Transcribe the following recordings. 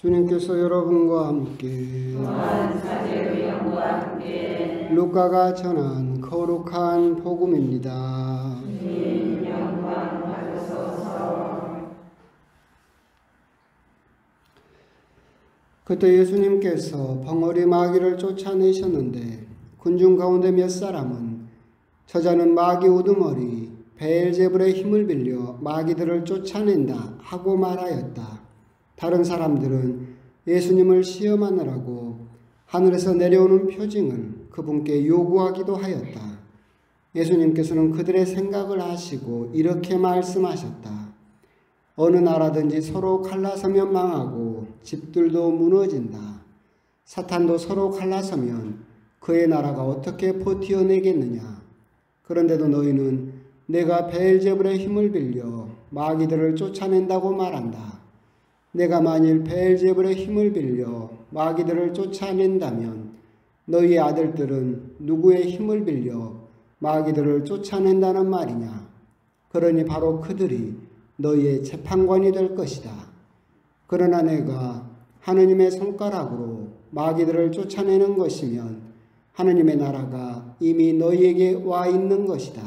주님께서 여러분과 함께 루카가 전한 거룩한 복음입니다. 그때 예수님께서 벙어리 마귀를 쫓아내셨는데 군중 가운데 몇 사람은 저자는 마귀 우두머리 베엘제불의 힘을 빌려 마귀들을 쫓아낸다 하고 말하였다. 다른 사람들은 예수님을 시험하느라고 하늘에서 내려오는 표징을 그분께 요구하기도 하였다. 예수님께서는 그들의 생각을 아시고 이렇게 말씀하셨다. 어느 나라든지 서로 갈라서면 망하고 집들도 무너진다. 사탄도 서로 갈라서면 그의 나라가 어떻게 버티어내겠느냐. 그런데도 너희는 내가 베엘제불의 힘을 빌려 마귀들을 쫓아낸다고 말한다. 내가 만일 베엘제불의 힘을 빌려 마귀들을 쫓아낸다면 너희의 아들들은 누구의 힘을 빌려 마귀들을 쫓아낸다는 말이냐. 그러니 바로 그들이 너희의 재판관이 될 것이다. 그러나 내가 하느님의 손가락으로 마귀들을 쫓아내는 것이면 하느님의 나라가 이미 너희에게 와 있는 것이다.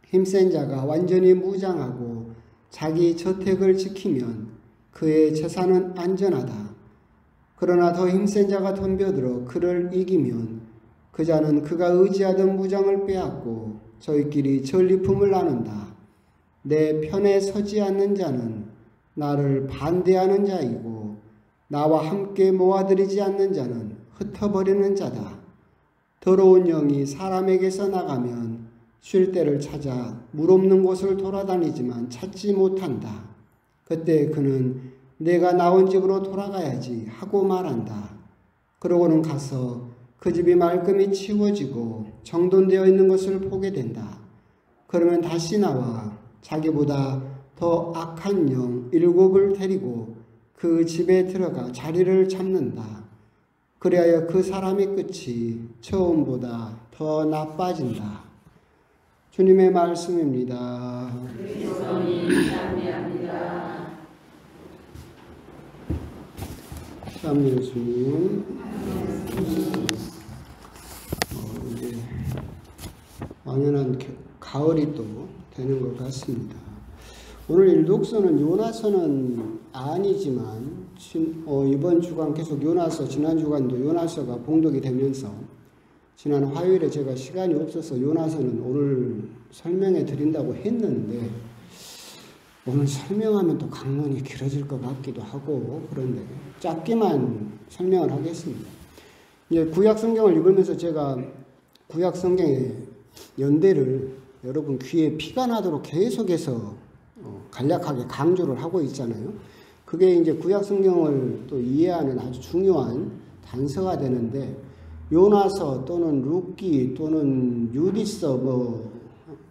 힘센 자가 완전히 무장하고 자기 저택을 지키면 그의 재산은 안전하다. 그러나 더 힘센 자가 덤벼들어 그를 이기면 그 자는 그가 의지하던 무장을 빼앗고 저희끼리 전리품을 나눈다. 내 편에 서지 않는 자는 나를 반대하는 자이고 나와 함께 모아들이지 않는 자는 흩어버리는 자다. 더러운 영이 사람에게서 나가면 쉴 때를 찾아 물 없는 곳을 돌아다니지만 찾지 못한다. 그때 그는 내가 나온 집으로 돌아가야지 하고 말한다. 그러고는 가서 그 집이 말끔히 치워지고 정돈되어 있는 것을 보게 된다. 그러면 다시 나와 자기보다 더 악한 영 7을 데리고 그 집에 들어가 자리를 잡는다. 그리하여 그 사람의 끝이 처음보다 더 나빠진다. 주님의 말씀입니다. 참 예수님, 이제 완연한 가을이 또 되는 것 같습니다. 오늘 일독서는 요나서는 아니지만 이번 주간 계속 요나서, 지난 주간도 요나서가 봉독이 되면서 지난 화요일에 제가 시간이 없어서 요나서는 오늘 설명해 드린다고 했는데 오늘 설명하면 또 강론이 길어질 것 같기도 하고 그런데 짧게만 설명을 하겠습니다. 이제 구약 성경을 읽으면서 제가 구약 성경의 연대를 여러분 귀에 피가 나도록 계속해서 간략하게 강조를 하고 있잖아요. 그게 이제 구약 성경을 또 이해하는 아주 중요한 단서가 되는데 요나서 또는 룻기 또는 유디서 뭐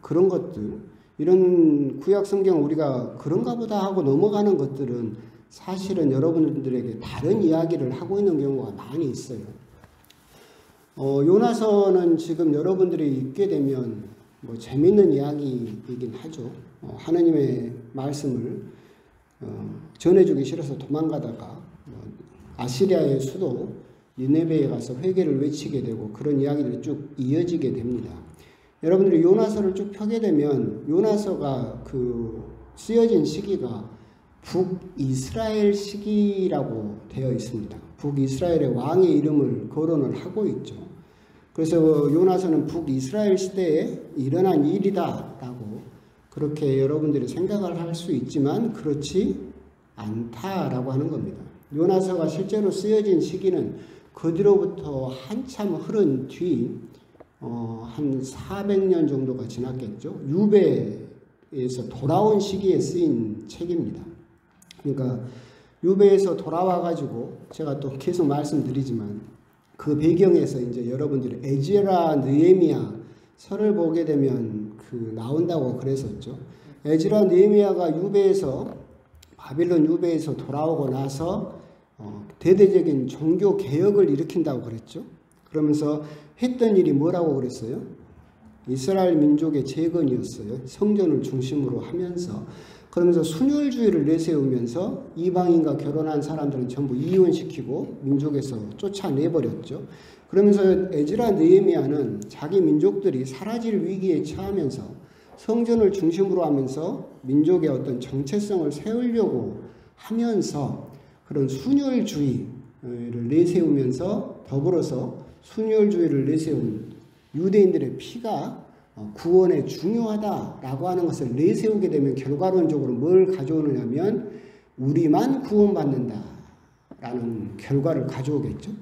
그런 것들 이런 구약 성경 우리가 그런가 보다 하고 넘어가는 것들은 사실은 여러분들에게 다른 이야기를 하고 있는 경우가 많이 있어요. 요나서는 지금 여러분들이 읽게 되면 뭐 재밌는 이야기이긴 하죠. 하느님의 말씀을 전해주기 싫어서 도망가다가 아시리아의 수도 니네베에 가서 회개를 외치게 되고 그런 이야기들이 쭉 이어지게 됩니다. 여러분들이 요나서를 쭉 펴게 되면 요나서가 쓰여진 시기가 북이스라엘 시기라고 되어 있습니다. 북이스라엘의 왕의 이름을 거론을 하고 있죠. 그래서 요나서는 북이스라엘 시대에 일어난 일이다라고 그렇게 여러분들이 생각을 할 수 있지만 그렇지 않다라고 하는 겁니다. 요나서가 실제로 쓰여진 시기는 그 뒤로부터 한참 흐른 뒤 한 400년 정도가 지났겠죠. 유배에서 돌아온 시기에 쓰인 책입니다. 그러니까 유배에서 돌아와 가지고 제가 또 계속 말씀드리지만 그 배경에서 이제 여러분들이 에즈라, 느헤미야 설을 보게 되면 나온다고 그랬었죠. 에즈라, 느헤미야가 바빌론 유배에서 돌아오고 나서 대대적인 종교 개혁을 일으킨다고 그랬죠. 그러면서 했던 일이 뭐라고 그랬어요? 이스라엘 민족의 재건이었어요. 성전을 중심으로 하면서 그러면서 순혈주의를 내세우면서 이방인과 결혼한 사람들은 전부 이혼시키고 민족에서 쫓아내버렸죠. 그러면서 에즈라 느헤미야는 자기 민족들이 사라질 위기에 처하면서 성전을 중심으로 하면서 민족의 어떤 정체성을 세우려고 하면서 그런 순혈주의를 내세우면서 더불어서 순혈주의를 내세운 유대인들의 피가 구원에 중요하다라고 하는 것을 내세우게 되면 결과론적으로 뭘 가져오느냐면 우리만 구원받는다라는 결과를 가져오겠죠.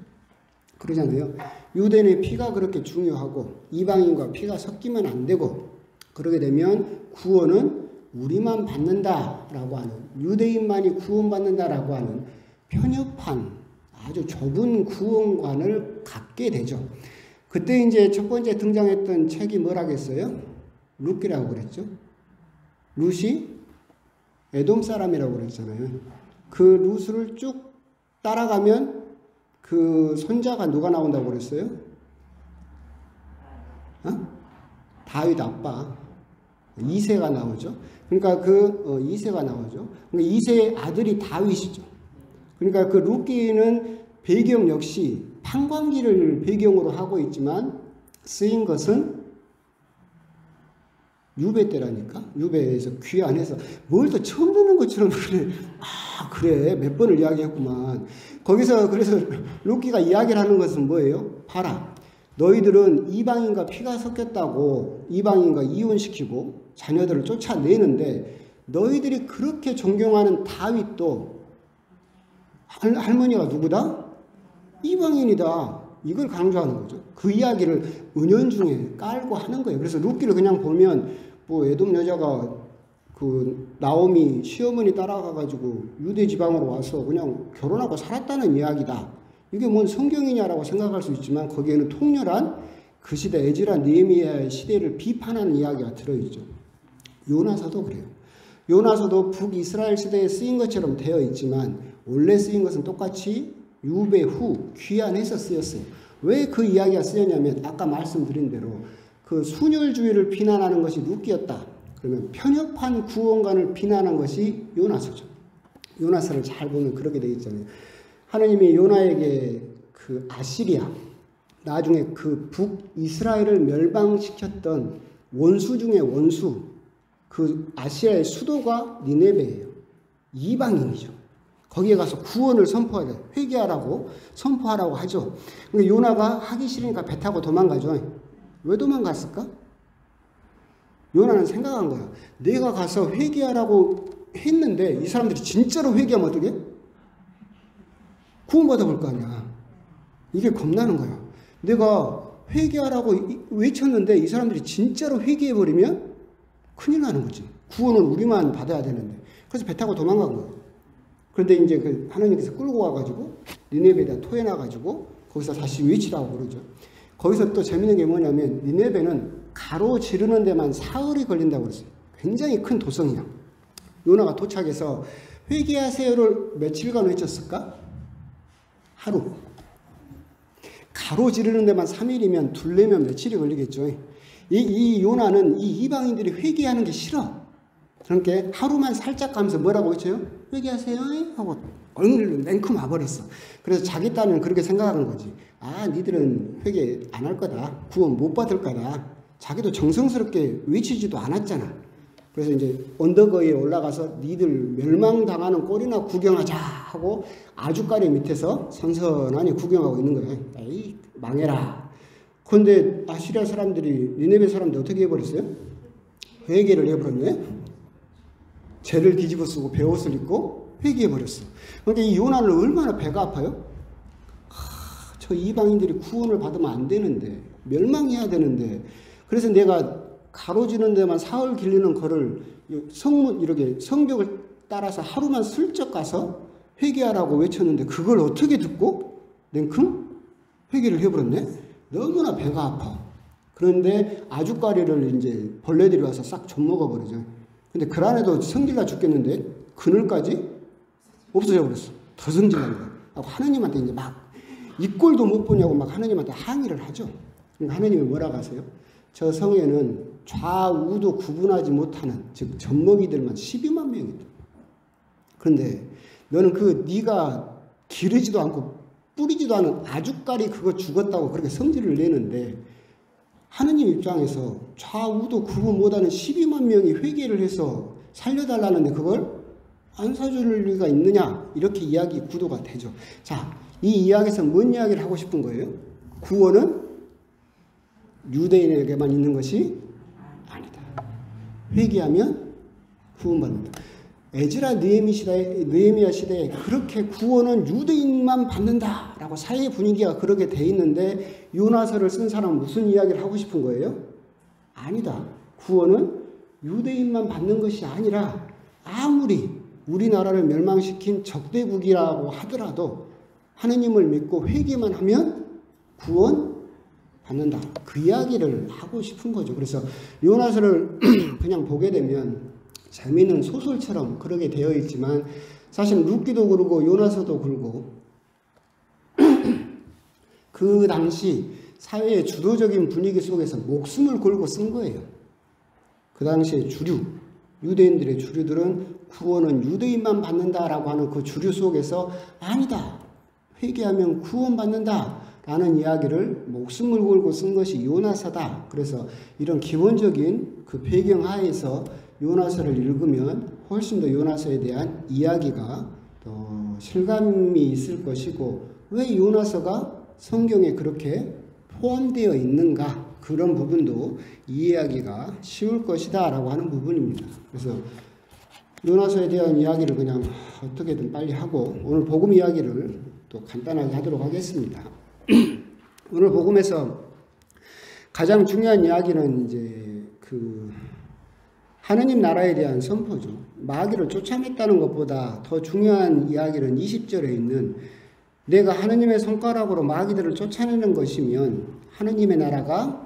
그러잖아요. 유대인의 피가 그렇게 중요하고 이방인과 피가 섞이면 안 되고 그러게 되면 구원은 우리만 받는다라고 하는 유대인만이 구원받는다라고 하는 편협한 아주 좁은 구원관을 갖게 되죠. 그때 이제 첫 번째 등장했던 책이 뭐라겠어요? 룻기라고 그랬죠. 룻이 에돔 사람이라고 그랬잖아요. 그 룻을 쭉 따라가면 그 손자가 누가 나온다고 그랬어요? 다윗 아빠 이새가 나오죠. 그러니까 이새가 나오죠. 그러니까 이새의 아들이 다윗이죠. 그러니까 그 룻기는 배경 역시 판관기를 배경으로 하고 있지만 쓰인 것은 유배 때라니까. 유배에서 귀환해서 뭘 또 처음 듣는 것처럼 그래. 그래 몇 번을 이야기했구만. 거기서 그래서 룻기가 이야기를 하는 것은 뭐예요? 봐라. 너희들은 이방인과 피가 섞였다고 이방인과 이혼시키고 자녀들을 쫓아내는데 너희들이 그렇게 존경하는 다윗도 할머니가 누구다? 이방인이다. 이걸 강조하는 거죠. 그 이야기를 은연중에 깔고 하는 거예요. 그래서 룻기를 그냥 보면 뭐 에돔 여자가 그 나오미 시어머니 따라가가지고 유대 지방으로 와서 그냥 결혼하고 살았다는 이야기다. 이게 뭔 성경이냐라고 생각할 수 있지만 거기에는 통렬한 그 시대 에즈라 느헤미야의 시대를 비판하는 이야기가 들어있죠. 요나서도 그래요. 요나서도 북이스라엘 시대에 쓰인 것처럼 되어 있지만 원래 쓰인 것은 똑같이 유배 후 귀환해서 쓰였어요. 왜 그 이야기가 쓰였냐면 아까 말씀드린 대로 그 순혈주의를 비난하는 것이 룻기였다. 그러면 편협한 구원관을 비난한 것이 요나서죠. 요나서를 잘 보면 그렇게 되어 있잖아요. 하느님이 요나에게 그 아시리아 나중에 그 북이스라엘을 멸망시켰던 원수 중에 원수 그 아시아의 수도가 니네베예요. 이방인이죠. 거기에 가서 구원을 선포하래. 회개하라고 선포하라고 하죠. 근데 요나가 하기 싫으니까 배 타고 도망가죠. 왜 도망갔을까? 요나는 생각한 거야. 내가 가서 회개하라고 했는데 이 사람들이 진짜로 회개하면 어떡해? 구원받아 볼 거 아니야. 이게 겁나는 거야. 내가 회개하라고 외쳤는데 이 사람들이 진짜로 회개해버리면 큰일 나는 거지. 구원은 우리만 받아야 되는데. 그래서 배 타고 도망간 거예요. 그런데 이제 그 하나님께서 끌고 와가지고 니네베에다 토해놔가지고 거기서 다시 외치라고 그러죠. 거기서 또 재밌는 게 뭐냐면 니네베는 가로지르는 데만 사흘이 걸린다고 그랬어요. 굉장히 큰 도성이야. 요나가 도착해서 회개하세요를 며칠간 외쳤을까? 하루. 가로지르는 데만 3일이면 둘레면 며칠이 걸리겠죠. 이 요나는 이 이방인들이 회개하는 게 싫어. 그러니까 하루만 살짝 가면서 뭐라고 외쳐요? 회개하세요 하고 얼굴로 냉큼 와버렸어. 그래서 자기 딴은 그렇게 생각하는 거지. 니들은 회개 안 할 거다. 구원 못 받을 거다. 자기도 정성스럽게 외치지도 않았잖아. 그래서 이제 언덕 위에 올라가서 니들 멸망당하는 꼴이나 구경하자 하고 아주까리 밑에서 선선하니 구경하고 있는 거예요. 에이 망해라. 그런데 아시리아 사람들이 니네베 사람들 어떻게 해버렸어요? 회개를 해버렸네. 죄를 뒤집어 쓰고 베옷을 입고 회개해버렸어. 그런데 이 요나는 얼마나 배가 아파요? 저 이방인들이 구원을 받으면 안 되는데 멸망해야 되는데 그래서 내가 가로지는 데만 사흘 길리는 거를 이렇게 성벽을 따라서 하루만 슬쩍 가서 회개하라고 외쳤는데 그걸 어떻게 듣고 냉큼 회개를 해버렸네? 너무나 배가 아파. 그런데 아주까리를 이제 벌레들이 와서 싹 젖먹어버리죠. 근데 그 안에도 성질나 죽겠는데 그늘까지 없어져 버렸어. 더 성질난 거야. 하나님한테 이제 막 이 꼴도 못 보냐고 막 하나님한테 항의를 하죠. 그러니까 하나님이 뭐라고 하세요? 저 성에는 좌우도 구분하지 못하는, 즉 젖먹이들만 12만 명이다. 그런데 너는 네가 기르지도 않고 뿌리지도 않은 아주까리 그거 죽었다고 그렇게 성질을 내는데, 하느님 입장에서 좌우도 구분 못하는 12만 명이 회개를 해서 살려달라는데 그걸 안 사줄 리가 있느냐, 이렇게 이야기 구도가 되죠. 자, 이 이야기에서 뭔 이야기를 하고 싶은 거예요? 구원은 유대인에게만 있는 것이 아니다. 회개하면 구원받는다. 에즈라 느헤미야 시대에 그렇게 구원은 유대인만 받는다라고 사회 분위기가 그렇게 돼 있는데, 요나서를 쓴 사람은 무슨 이야기를 하고 싶은 거예요? 아니다. 구원은 유대인만 받는 것이 아니라 아무리 우리나라를 멸망시킨 적대국이라고 하더라도 하느님을 믿고 회개만 하면 구원 받는다. 그 이야기를 하고 싶은 거죠. 그래서 요나서를 그냥 보게 되면 재미있는 소설처럼 그렇게 되어 있지만, 사실 룻기도 그러고 요나서도 그러고 그 당시 사회의 주도적인 분위기 속에서 목숨을 걸고 쓴 거예요. 그 당시의 주류, 유대인들의 주류들은 구원은 유대인만 받는다라고 하는 그 주류 속에서 아니다, 회개하면 구원받는다 라는 이야기를 목숨을 걸고 쓴 것이 요나서다. 그래서 이런 기본적인 그 배경 하에서 요나서를 읽으면 훨씬 더 요나서에 대한 이야기가 더 실감이 있을 것이고, 왜 요나서가 성경에 그렇게 포함되어 있는가, 그런 부분도 이해하기가 쉬울 것이다 라고 하는 부분입니다. 그래서 요나서에 대한 이야기를 그냥 어떻게든 빨리 하고 오늘 복음 이야기를 또 간단하게 하도록 하겠습니다. 오늘 복음에서 가장 중요한 이야기는 이제 하느님 나라에 대한 선포죠. 마귀를 쫓아냈다는 것보다 더 중요한 이야기는 20절에 있는, 내가 하느님의 손가락으로 마귀들을 쫓아내는 것이면 하느님의 나라가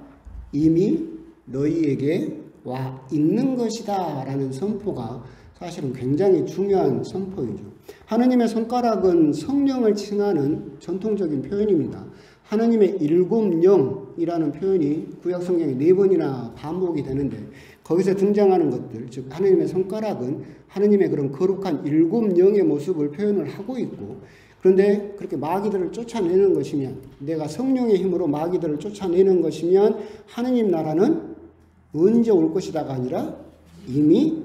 이미 너희에게 와 있는 것이다 라는 선포가 사실은 굉장히 중요한 선포이죠. 하느님의 손가락은 성령을 칭하는 전통적인 표현입니다. 하느님의 일곱 영이라는 표현이 구약 성경에 4번이나 반복이 되는데, 거기서 등장하는 것들, 즉 하느님의 손가락은 하느님의 그런 거룩한 일곱 영의 모습을 표현을 하고 있고, 그런데 그렇게 마귀들을 쫓아내는 것이면, 내가 성령의 힘으로 마귀들을 쫓아내는 것이면 하느님 나라는 언제 올 것이다가 아니라 이미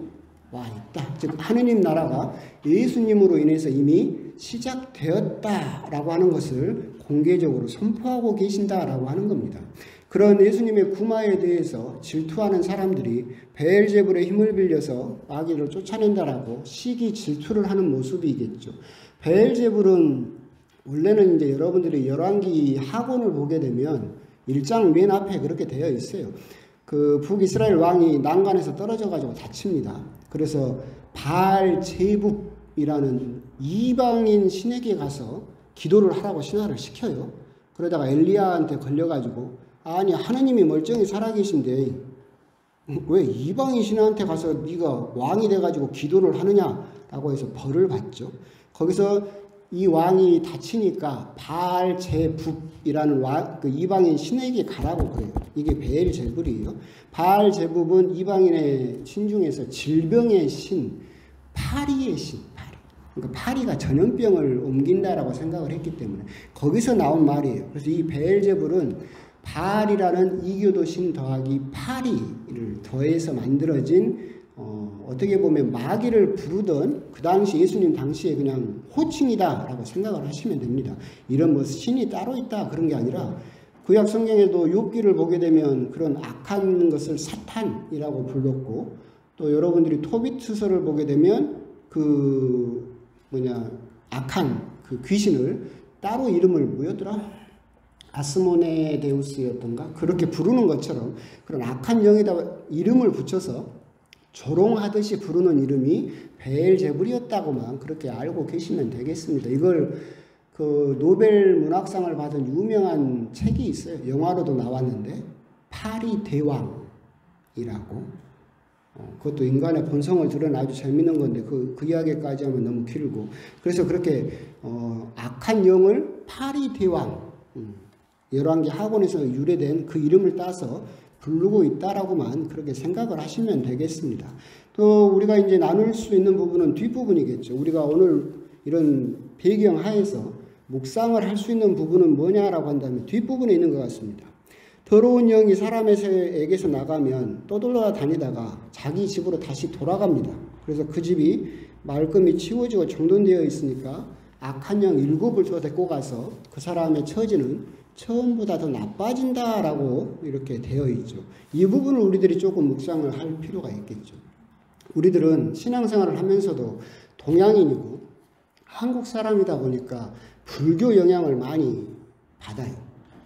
와 있다. 즉 하느님 나라가 예수님으로 인해서 이미 시작되었다라고 하는 것을 공개적으로 선포하고 계신다라고 하는 겁니다. 그런 예수님의 구마에 대해서 질투하는 사람들이 베엘제불의 힘을 빌려서 마귀를 쫓아낸다라고 시기 질투를 하는 모습이겠죠. 베엘제불은 원래는 이제 여러분들이 열왕기 하곤을 보게 되면 1장 맨 앞에 그렇게 되어 있어요. 그 북이스라엘 왕이 난간에서 떨어져 가지고 다칩니다. 그래서 바알제붓이라는 이방인 신에게 가서 기도를 하라고 신하를 시켜요. 그러다가 엘리야한테 걸려가지고, 아니 하느님이 멀쩡히 살아계신데 왜 이방인 신한테 가서 네가 왕이 돼가지고 기도를 하느냐라고 해서 벌을 받죠. 거기서 이 왕이 다치니까 바알제붓이라는 그 이방인 신에게 가라고 그래요. 이게 베엘제불이에요. 바알제붓은 이방인의 신 중에서 질병의 신, 파리의 신, 그러니까 파리가 전염병을 옮긴다라고 생각을 했기 때문에 거기서 나온 말이에요. 그래서 이 베엘제불은 바알이라는 이교도 신 더하기 파리를 더해서 만들어진 어떻게 보면 마귀를 부르던 그 당시 예수님 당시에 그냥 호칭이다라고 생각을 하시면 됩니다. 이런 뭐 신이 따로 있다 그런 게 아니라, 구약 성경에도 욥기를 보게 되면 그런 악한 것을 사탄이라고 불렀고, 또 여러분들이 토비트서를 보게 되면 악한 그 귀신을 따로 이름을 뭐였더라? 아스모네데우스였던가? 그렇게 부르는 것처럼 그런 악한 영에다 이름을 붙여서 조롱하듯이 부르는 이름이 베엘제불이었다고만 그렇게 알고 계시면 되겠습니다. 이걸 그 노벨 문학상을 받은 유명한 책이 있어요. 영화로도 나왔는데 파리 대왕이라고. 그것도 인간의 본성을 드러낸 아주 재밌는 건데 그 이야기까지 하면 너무 길고, 그래서 그렇게 악한 영을 파리 대왕, 열왕기 하곤에서 유래된 그 이름을 따서 부르고 있다라고만 그렇게 생각을 하시면 되겠습니다. 또 우리가 이제 나눌 수 있는 부분은 뒷부분이겠죠. 우리가 오늘 이런 배경 하에서 묵상을 할 수 있는 부분은 뭐냐라고 한다면 뒷부분에 있는 것 같습니다. 더러운 영이 사람에게서 나가면 떠돌아 다니다가 자기 집으로 다시 돌아갑니다. 그래서 그 집이 말끔히 치워지고 정돈되어 있으니까 악한 영 7을 더 데리고 가서 그 사람의 처지는 처음보다 더 나빠진다라고 이렇게 되어 있죠. 이 부분을 우리들이 조금 묵상을 할 필요가 있겠죠. 우리들은 신앙생활을 하면서도 동양인이고 한국 사람이다 보니까 불교 영향을 많이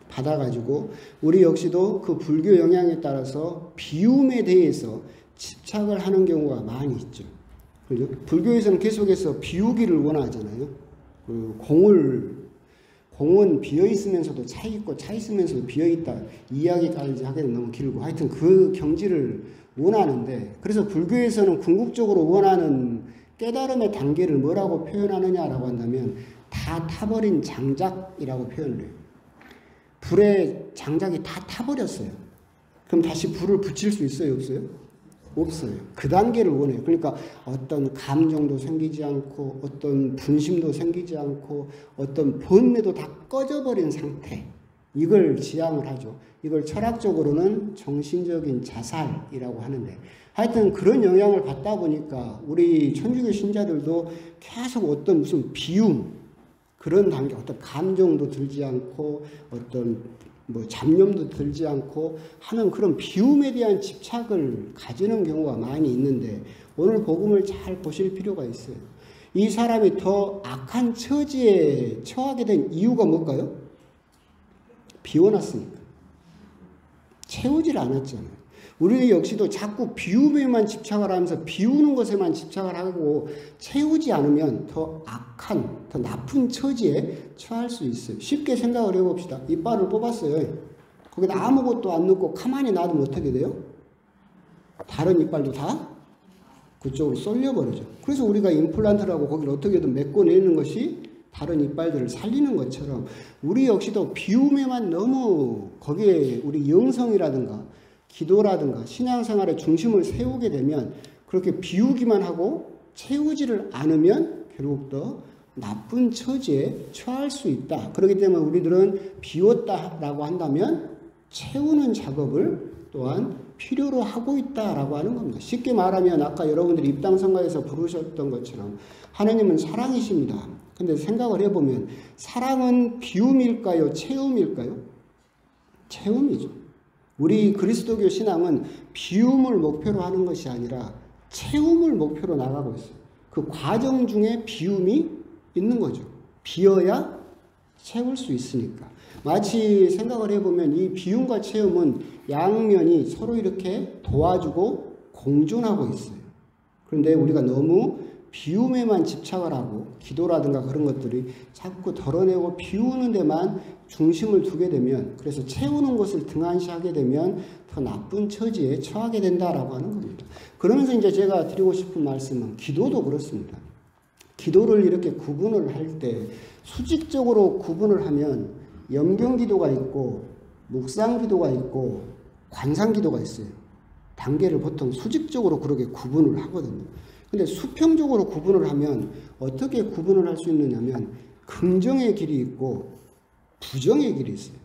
받아가지고 우리 역시도 그 불교 영향에 따라서 비움에 대해서 집착을 하는 경우가 많이 있죠. 그죠? 불교에서는 계속해서 비우기를 원하잖아요. 공은 비어 있으면서도 차 있고 차 있으면서도 비어 있다. 이야기까지 하기는 너무 길고 하여튼 그 경지를 원하는데 그래서 불교에서는 궁극적으로 원하는 깨달음의 단계를 뭐라고 표현하느냐라고 한다면 다 타버린 장작이라고 표현을 해요. 불에 장작이 다 타버렸어요. 그럼 다시 불을 붙일 수 있어요? 없어요? 없어요. 그 단계를 원해요. 그러니까 어떤 감정도 생기지 않고 어떤 분심도 생기지 않고 어떤 번뇌도 다 꺼져버린 상태. 이걸 지향을 하죠. 이걸 철학적으로는 정신적인 자살이라고 하는데 하여튼 그런 영향을 받다 보니까 우리 천주교 신자들도 계속 어떤 무슨 비움 그런 단계 어떤 감정도 들지 않고 어떤 잡념도 들지 않고 하는 그런 비움에 대한 집착을 가지는 경우가 많이 있는데 오늘 복음을 잘 보실 필요가 있어요. 이 사람이 더 악한 처지에 처하게 된 이유가 뭘까요? 비워놨으니까. 채우질 않았잖아요. 우리 역시도 자꾸 비움에만 집착을 하면서 비우는 것에만 집착을 하고 채우지 않으면 더 악한, 더 나쁜 처지에 처할 수 있어요. 쉽게 생각을 해봅시다. 이빨을 뽑았어요. 거기다 아무것도 안 넣고 가만히 놔두면 어떻게 돼요? 다른 이빨도 다 그쪽으로 쏠려버리죠. 그래서 우리가 임플란트라고 거기를 어떻게든 메꿔내는 것이 다른 이빨들을 살리는 것처럼 우리 역시도 비움에만 너무 거기에 우리 영성이라든가 기도라든가 신앙생활의 중심을 세우게 되면 그렇게 비우기만 하고 채우지를 않으면 결국 더 나쁜 처지에 처할 수 있다. 그렇기 때문에 우리들은 비웠다라고 한다면 채우는 작업을 또한 필요로 하고 있다라고 하는 겁니다. 쉽게 말하면 아까 여러분들이 입당성가에서 부르셨던 것처럼 하나님은 사랑이십니다. 근데 생각을 해보면 사랑은 비움일까요? 채움일까요? 채움이죠. 우리 그리스도교 신앙은 비움을 목표로 하는 것이 아니라 채움을 목표로 나가고 있어요. 그 과정 중에 비움이 있는 거죠. 비어야 채울 수 있으니까. 마치 생각을 해보면 이 비움과 채움은 양면이 서로 이렇게 도와주고 공존하고 있어요. 그런데 우리가 너무 비움에만 집착을 하고 기도라든가 그런 것들이 자꾸 덜어내고 비우는 데만 중심을 두게 되면 그래서 채우는 것을 등한시하게 되면 더 나쁜 처지에 처하게 된다라고 하는 겁니다. 그러면서 이제 제가 드리고 싶은 말씀은 기도도 그렇습니다. 기도를 이렇게 구분을 할 때 수직적으로 구분을 하면 염경기도가 있고 묵상기도가 있고 관상기도가 있어요. 단계를 보통 수직적으로 그렇게 구분을 하거든요. 근데 수평적으로 구분을 하면 어떻게 구분을 할 수 있느냐면 긍정의 길이 있고 부정의 길이 있어요.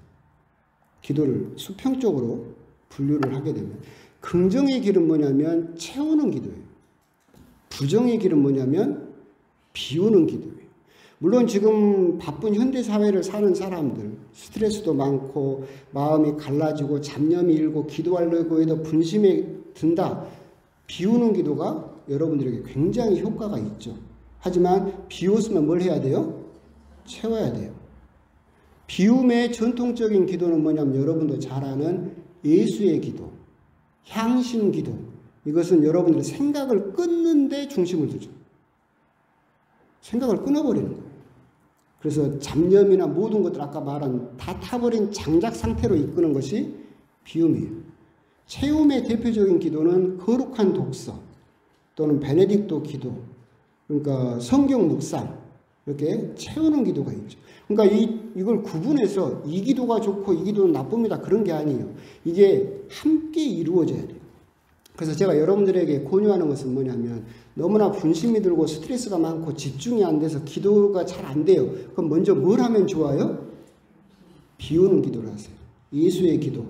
기도를 수평적으로 분류를 하게 되면 긍정의 길은 뭐냐면 채우는 기도예요. 부정의 길은 뭐냐면 비우는 기도예요. 물론 지금 바쁜 현대사회를 사는 사람들 스트레스도 많고 마음이 갈라지고 잡념이 일고 기도하려고 해도 분심에 든다. 비우는 기도가 여러분들에게 굉장히 효과가 있죠. 하지만 비웠으면 뭘 해야 돼요? 채워야 돼요. 비움의 전통적인 기도는 뭐냐면 여러분도 잘 아는 예수의 기도, 향신 기도. 이것은 여러분들의 생각을 끊는 데 중심을 두죠. 생각을 끊어버리는 거예요. 그래서 잡념이나 모든 것들 아까 말한 다 타버린 장작 상태로 이끄는 것이 비움이에요. 채움의 대표적인 기도는 거룩한 독서 또는 베네딕토 기도, 그러니까 성경 묵상, 이렇게 채우는 기도가 있죠. 그러니까 이걸 구분해서 이 기도가 좋고 이 기도는 나쁩니다. 그런 게 아니에요. 이게 함께 이루어져야 돼요. 그래서 제가 여러분들에게 권유하는 것은 뭐냐면 너무나 분심이 들고 스트레스가 많고 집중이 안 돼서 기도가 잘 안 돼요. 그럼 먼저 뭘 하면 좋아요? 비우는 기도를 하세요. 예수의 기도.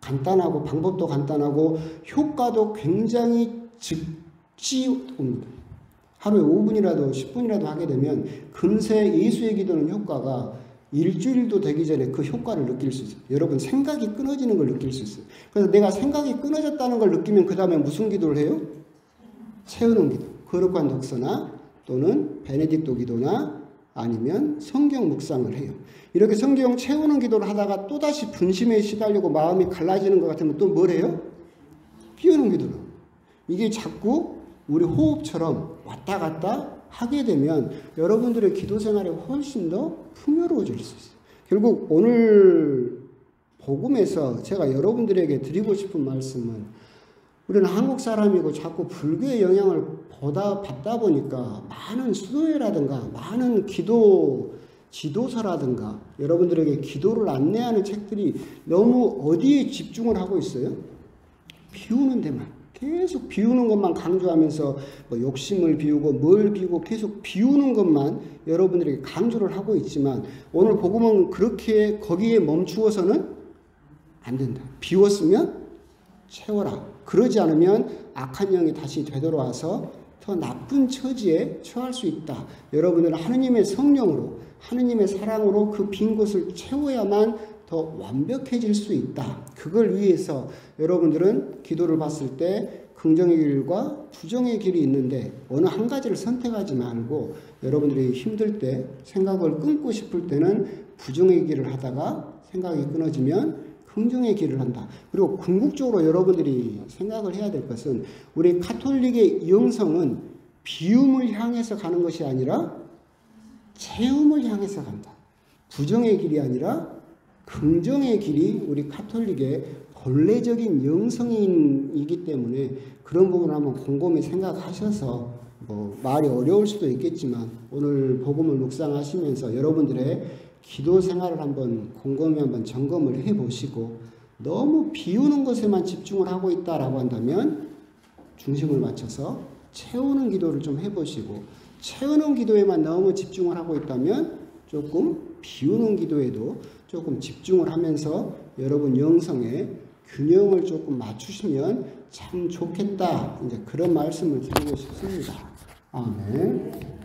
간단하고 방법도 간단하고 효과도 굉장히 즉시 옵니다. 하루에 5분이라도 10분이라도 하게 되면 금세 예수의 기도는 효과가 일주일도 되기 전에 그 효과를 느낄 수 있어요. 여러분 생각이 끊어지는 걸 느낄 수 있어요. 그래서 내가 생각이 끊어졌다는 걸 느끼면 그 다음에 무슨 기도를 해요? 채우는 기도. 거룩한 독서나 또는 베네딕토 기도나 아니면 성경 묵상을 해요. 이렇게 성경 채우는 기도를 하다가 또다시 분심에 시달리고 마음이 갈라지는 것 같으면 또 뭘 해요? 비우는 기도를. 이게 자꾸 우리 호흡처럼 왔다 갔다 하게 되면 여러분들의 기도 생활이 훨씬 더 풍요로워질 수 있어요. 결국 오늘 복음에서 제가 여러분들에게 드리고 싶은 말씀은 우리는 한국 사람이고 자꾸 불교의 영향을 받다 보니까 많은 수도회라든가 많은 기도 지도서라든가 여러분들에게 기도를 안내하는 책들이 너무 어디에 집중을 하고 있어요? 비우는 데만. 계속 비우는 것만 강조하면서 뭐 욕심을 비우고 뭘 비우고 계속 비우는 것만 여러분들에게 강조를 하고 있지만 오늘 복음은 그렇게 거기에 멈추어서는 안 된다. 비웠으면 채워라. 그러지 않으면 악한 영이 다시 되돌아와서 더 나쁜 처지에 처할 수 있다. 여러분들은 하느님의 성령으로 하느님의 사랑으로 그 빈 곳을 채워야만 더 완벽해질 수 있다. 그걸 위해서 여러분들은 기도를 봤을 때 긍정의 길과 부정의 길이 있는데 어느 한 가지를 선택하지 말고 여러분들이 힘들 때 생각을 끊고 싶을 때는 부정의 길을 하다가 생각이 끊어지면 긍정의 길을 한다. 그리고 궁극적으로 여러분들이 생각을 해야 될 것은 우리 가톨릭의 영성은 비움을 향해서 가는 것이 아니라 채움을 향해서 간다. 부정의 길이 아니라 긍정의 길이 우리 가톨릭의 본래적인 영성이기 때문에 그런 부분을 한번 곰곰이 생각하셔서 뭐 말이 어려울 수도 있겠지만 오늘 복음을 묵상하시면서 여러분들의 기도 생활을 한번 곰곰이 한번 점검을 해보시고 너무 비우는 것에만 집중을 하고 있다라고 한다면 중심을 맞춰서 채우는 기도를 좀 해보시고 채우는 기도에만 너무 집중을 하고 있다면 조금 비우는 기도에도 조금 집중을 하면서 여러분 영성에 균형을 조금 맞추시면 참 좋겠다. 이제 그런 말씀을 드리고 싶습니다. 아멘.